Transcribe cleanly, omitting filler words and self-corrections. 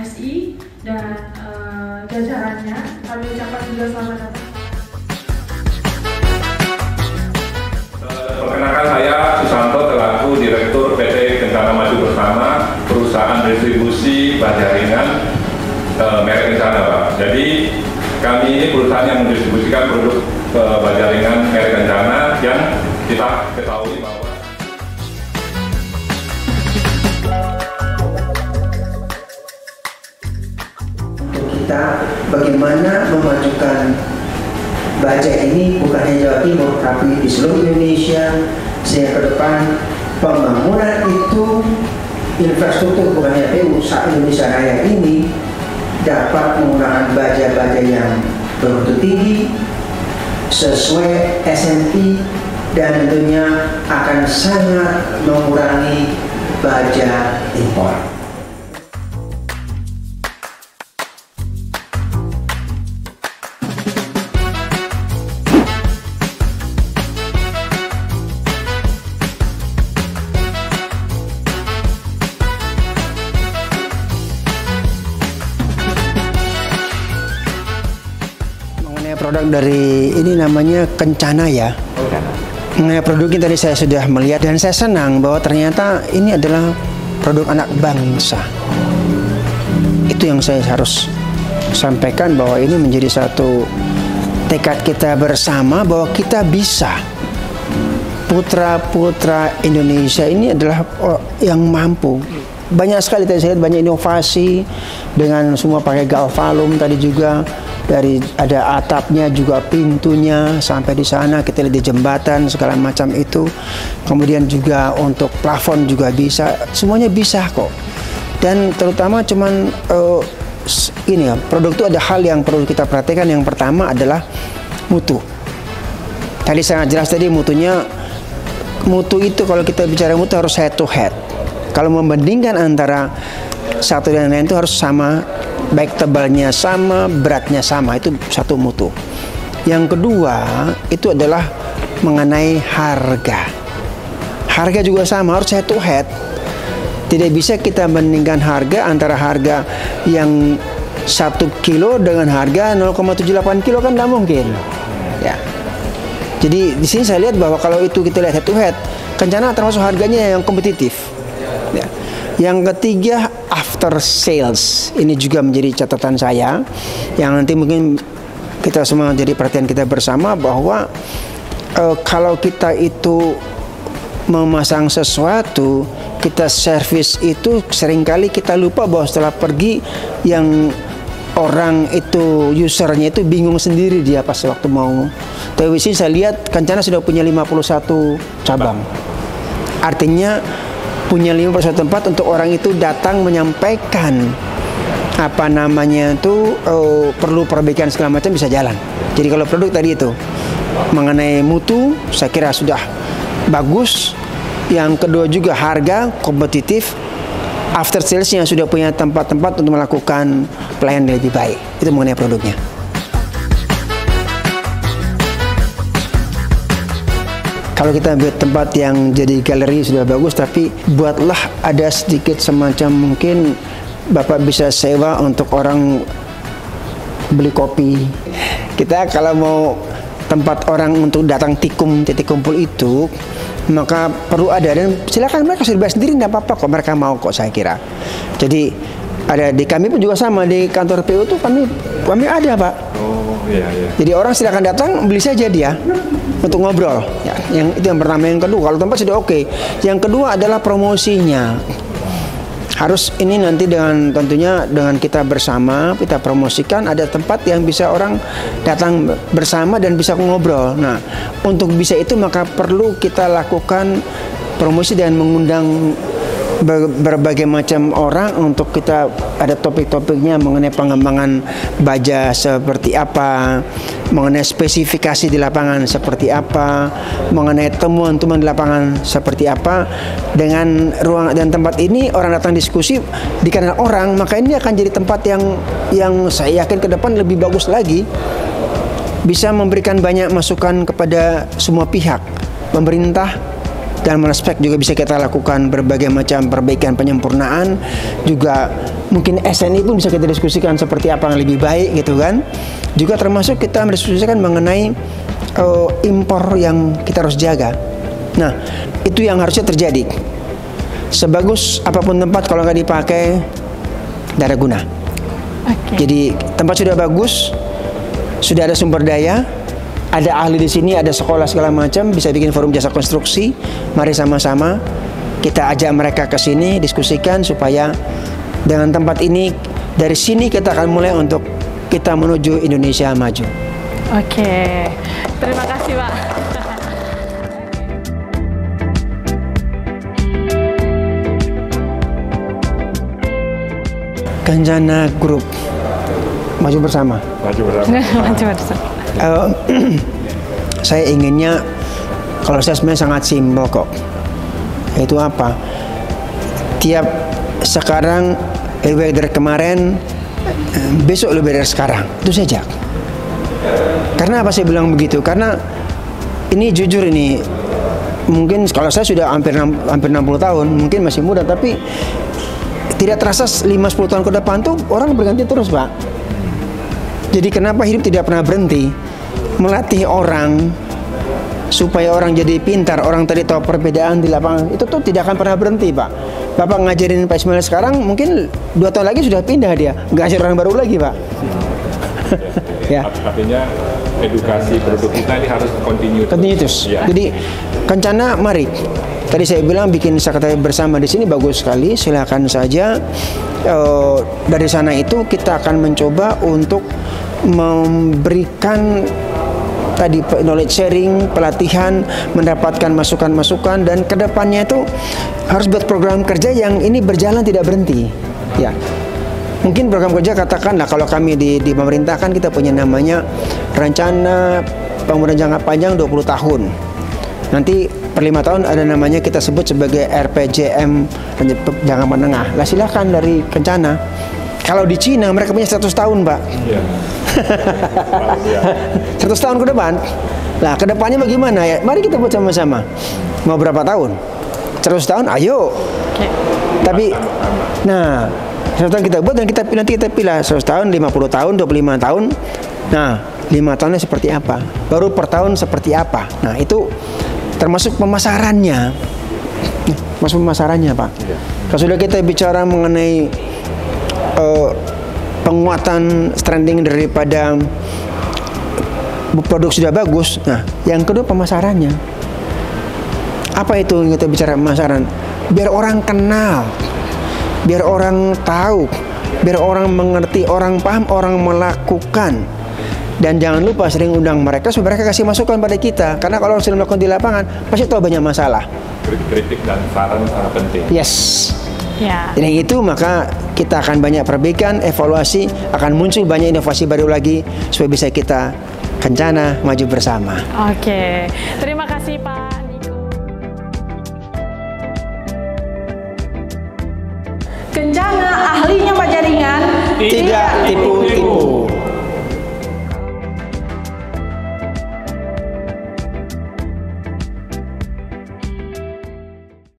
SI dan jajarannya. Kami ucapkan juga selamat datang. Perkenalkan, saya Susanto selaku Direktur PT Kencana Maju Bersama, perusahaan distribusi baja ringan merek Kencana, Pak. Jadi kami ini perusahaan yang mendistribusikan produk baja ringan merek Kencana yang kita ketahui bahwa kita bagaimana memajukan baja ini bukan hanya Jawa Timur tapi di seluruh Indonesia, sehingga ke depan pembangunan itu infrastruktur bukan hanya PU Indonesia Raya ini dapat menggunakan baja-baja yang bermutu tinggi sesuai SNI dan tentunya akan sangat mengurangi baja impor. Produk dari ini namanya Kencana ya. Mengenai produk ini tadi saya sudah melihat dan saya senang bahwa ternyata ini adalah produk anak bangsa. Itu yang saya harus sampaikan, bahwa ini menjadi satu tekad kita bersama bahwa kita bisa. Putra-putra Indonesia ini adalah yang mampu. Banyak sekali tadi saya lihat, banyak inovasi dengan semua pakai galvalum tadi juga. Dari ada atapnya juga, pintunya sampai di sana kita lihat di jembatan segala macam itu. Kemudian juga untuk plafon juga bisa, semuanya bisa kok. Dan terutama cuman ini ya, produk itu ada hal yang perlu kita perhatikan. Yang pertama adalah mutu. Tadi sangat jelas tadi mutunya. Mutu itu kalau kita bicara mutu harus head to head. Kalau membandingkan antara satu dan lain itu harus sama. Baik tebalnya sama, beratnya sama, itu satu mutu. Yang kedua itu adalah mengenai harga. Harga juga sama, harus head to head. Tidak bisa kita bandingkan harga antara harga yang 1 kilo dengan harga 0,78 kilo, kan tidak mungkin. Ya. Jadi di sini saya lihat bahwa kalau itu kita lihat head to head, Kencana termasuk harganya yang kompetitif. Ya. Yang ketiga, after sales. Ini juga menjadi catatan saya, yang nanti mungkin kita semua jadi perhatian kita bersama, bahwa kalau kita itu memasang sesuatu, kita servis itu seringkali kita lupa bahwa setelah pergi yang orang itu, usernya itu bingung sendiri dia pas waktu mau. Tapi di sini saya lihat Kencana sudah punya 51 cabang. Artinya punya 51 tempat untuk orang itu datang menyampaikan apa namanya itu perlu perbaikan segala macam, bisa jalan. Jadi kalau produk tadi itu mengenai mutu saya kira sudah bagus. Yang kedua juga harga kompetitif, after salesnya sudah punya tempat-tempat untuk melakukan pelayanan lebih baik. Itu mengenai produknya. Kalau kita buat tempat yang jadi galeri sudah bagus, tapi buatlah ada sedikit semacam mungkin Bapak bisa sewa untuk orang beli kopi. Kita kalau mau tempat orang untuk datang titik kumpul itu, maka perlu ada, dan silakan mereka sudah sendiri, tidak apa-apa kok, mereka mau kok saya kira. Jadi ada di kami pun juga sama, di kantor PU itu kami ada Pak. Oh iya. Jadi orang silakan datang, beli saja dia untuk ngobrol. Ya, itu yang pertama. Yang kedua, kalau tempat sudah oke. Yang kedua adalah promosinya. Harus ini nanti dengan tentunya dengan kita bersama kita promosikan, ada tempat yang bisa orang datang bersama dan bisa ngobrol. Nah, untuk bisa itu maka perlu kita lakukan promosi dan mengundang berbagai macam orang untuk kita ada topik-topiknya mengenai pengembangan baja seperti apa, mengenai spesifikasi di lapangan seperti apa, mengenai temuan-temuan di lapangan seperti apa. Dengan ruang dan tempat ini orang datang diskusi dikenal orang, maka ini akan jadi tempat yang saya yakin ke depan lebih bagus lagi, bisa memberikan banyak masukan kepada semua pihak, pemerintah. Dalam aspek juga bisa kita lakukan berbagai macam perbaikan penyempurnaan, juga mungkin SNI pun bisa kita diskusikan seperti apa yang lebih baik gitu kan. Juga termasuk kita mendiskusikan mengenai impor yang kita harus jaga. Nah, itu yang harusnya terjadi. Sebagus apapun tempat, kalau nggak dipakai, tidak ada guna. Jadi tempat sudah bagus, sudah ada sumber daya, ada ahli di sini, ada sekolah segala macam, bisa bikin forum jasa konstruksi. Mari sama-sama kita ajak mereka ke sini, diskusikan supaya dengan tempat ini, dari sini kita akan mulai untuk kita menuju Indonesia maju. Oke, terima kasih Pak. Kencana Group, maju bersama. Maju bersama. Maju bersama. Saya inginnya, kalau saya sebenarnya sangat simpel kok. Itu apa? Tiap sekarang lebih baik dari kemarin, besok lebih dari sekarang. Itu saja. Karena apa saya bilang begitu? Karena ini jujur ini, mungkin kalau saya sudah hampir 60 tahun, mungkin masih muda, tapi tidak terasa 5-10 tahun ke depan tuh orang berganti terus, Pak. Jadi kenapa hidup tidak pernah berhenti? Melatih orang supaya orang jadi pintar, orang tadi tahu perbedaan di lapangan, itu tuh tidak akan pernah berhenti, Pak. Bapak ngajarin Pak Ismail sekarang, mungkin 2 tahun lagi sudah pindah dia, ngajar orang baru lagi, Pak. Ya. Artinya edukasi produk kita ini harus continuous. Ya. Jadi Kencana, mari. Tadi saya bilang bikin sekretariat bersama di sini bagus sekali, silakan saja. Dari sana itu kita akan mencoba untuk memberikan tadi knowledge sharing, pelatihan, mendapatkan masukan-masukan, dan kedepannya itu harus buat program kerja yang ini berjalan tidak berhenti. Ya, mungkin program kerja katakanlah kalau kami di pemerintah kan kita punya namanya rencana pembangunan jangka panjang 20 tahun. Nanti per 5 tahun ada namanya kita sebut sebagai RPJM jangka menengah. Lah silakan dari Kencana. Kalau di Cina mereka punya 100 tahun, Pak. Iya. 100 tahun ke depan. Nah, ke depannya bagaimana ya? Mari kita buat sama-sama. Mau berapa tahun? 100 tahun? Ayo. Tapi nah, 100 tahun kita buat dan kita pilih, nanti kita pilih 100 tahun, 50 tahun, 25 tahun. Nah, 5 tahunnya seperti apa? Baru per tahun seperti apa? Nah, itu termasuk pemasarannya. Masuk pemasarannya, Pak. Kalau sudah kita bicara mengenai penguatan stranding daripada produk sudah bagus. Nah, yang kedua pemasarannya. Apa itu yang kita bicara pemasaran? Biar orang kenal, biar orang tahu, biar orang mengerti, orang paham, orang melakukan. Dan jangan lupa sering undang mereka supaya mereka kasih masukan pada kita. Karena kalau sudah melakukan di lapangan, pasti tahu banyak masalah. Kritik dan saran sangat penting. Yes. Ya. Dan itu maka kita akan banyak perbaikan, evaluasi, akan muncul banyak inovasi baru lagi supaya bisa kita Kencana maju bersama. Oke, terima kasih Pak Niko. Kencana.